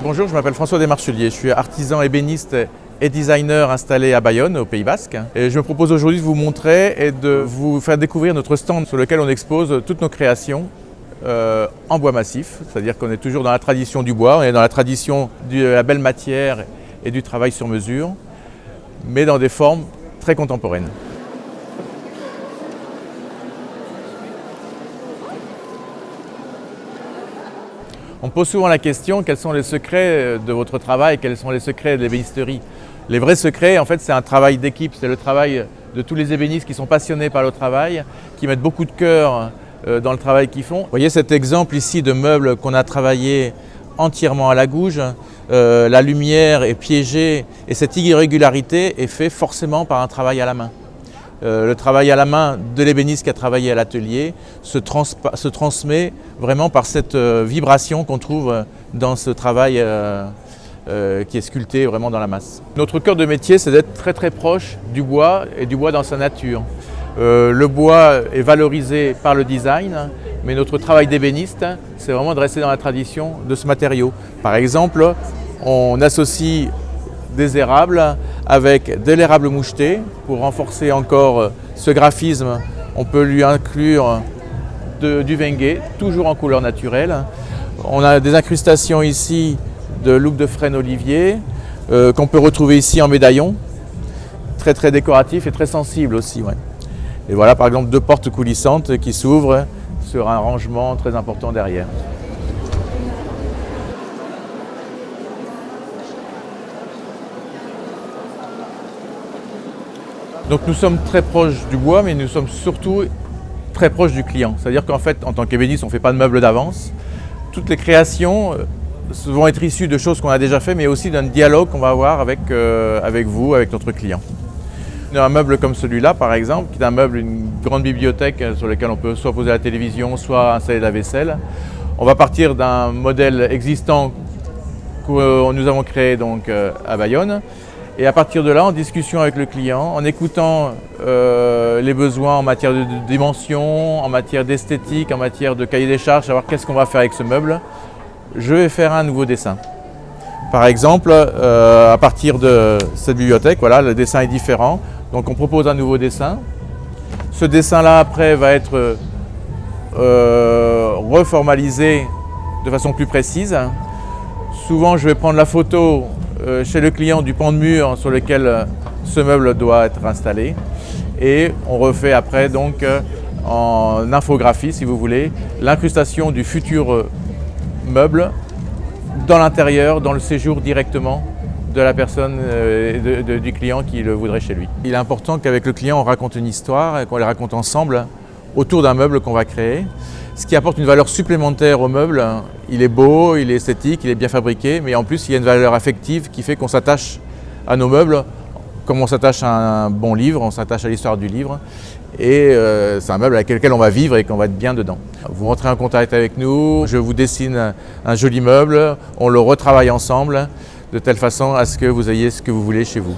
Bonjour, je m'appelle François Desmarchelier, je suis artisan ébéniste et designer installé à Bayonne, au Pays Basque. Et je me propose aujourd'hui de vous montrer et de vous faire découvrir notre stand sur lequel on expose toutes nos créations en bois massif. C'est-à-dire qu'on est toujours dans la tradition du bois, on est dans la tradition de la belle matière et du travail sur mesure, mais dans des formes très contemporaines. On pose souvent la question, quels sont les secrets de votre travail, quels sont les secrets de l'ébénisterie? Les vrais secrets, en fait, c'est un travail d'équipe, c'est le travail de tous les ébénistes qui sont passionnés par le travail, qui mettent beaucoup de cœur dans le travail qu'ils font. Vous voyez cet exemple ici de meubles qu'on a travaillé entièrement à la gouge. La lumière est piégée et cette irrégularité est faite forcément par un travail à la main. Le travail à la main de l'ébéniste qui a travaillé à l'atelier se transmet vraiment par cette vibration qu'on trouve dans ce travail qui est sculpté vraiment dans la masse. Notre cœur de métier, c'est d'être très très proche du bois et du bois dans sa nature. Le bois est valorisé par le design, mais notre travail d'ébéniste, c'est vraiment de rester dans la tradition de ce matériau. Par exemple, on associe des érables avec de l'érable moucheté. Pour renforcer encore ce graphisme, on peut lui inclure du wenge, toujours en couleur naturelle. On a des incrustations ici de loupe de frêne olivier qu'on peut retrouver ici en médaillon, très très décoratif et très sensible aussi. Ouais. Et voilà par exemple deux portes coulissantes qui s'ouvrent sur un rangement très important derrière. Donc nous sommes très proches du bois, mais nous sommes surtout très proches du client. C'est-à-dire qu'en fait, en tant qu'ébéniste, on ne fait pas de meubles d'avance. Toutes les créations vont être issues de choses qu'on a déjà faites, mais aussi d'un dialogue qu'on va avoir avec vous, avec notre client. Un meuble comme celui-là, par exemple, qui est un meuble, une grande bibliothèque sur laquelle on peut soit poser la télévision, soit installer la vaisselle. On va partir d'un modèle existant que nous avons créé donc à Bayonne. Et à partir de là, en discussion avec le client, en écoutant les besoins en matière de dimension, en matière d'esthétique, en matière de cahier des charges, savoir qu'est-ce qu'on va faire avec ce meuble, je vais faire un nouveau dessin. Par exemple, à partir de cette bibliothèque, voilà, le dessin est différent. Donc on propose un nouveau dessin. Ce dessin-là, après, va être reformalisé de façon plus précise. Souvent, je vais prendre la photo chez le client du pan de mur sur lequel ce meuble doit être installé et on refait après donc en infographie si vous voulez l'incrustation du futur meuble dans l'intérieur, dans le séjour directement de la personne, du client qui le voudrait chez lui. Il est important qu'avec le client on raconte une histoire et qu'on les raconte ensemble autour d'un meuble qu'on va créer. Ce qui apporte une valeur supplémentaire au meuble. Il est beau, il est esthétique, il est bien fabriqué, mais en plus il y a une valeur affective qui fait qu'on s'attache à nos meubles comme on s'attache à un bon livre, on s'attache à l'histoire du livre. Et c'est un meuble avec lequel on va vivre et qu'on va être bien dedans. Vous rentrez en contact avec nous, je vous dessine un joli meuble, on le retravaille ensemble de telle façon à ce que vous ayez ce que vous voulez chez vous.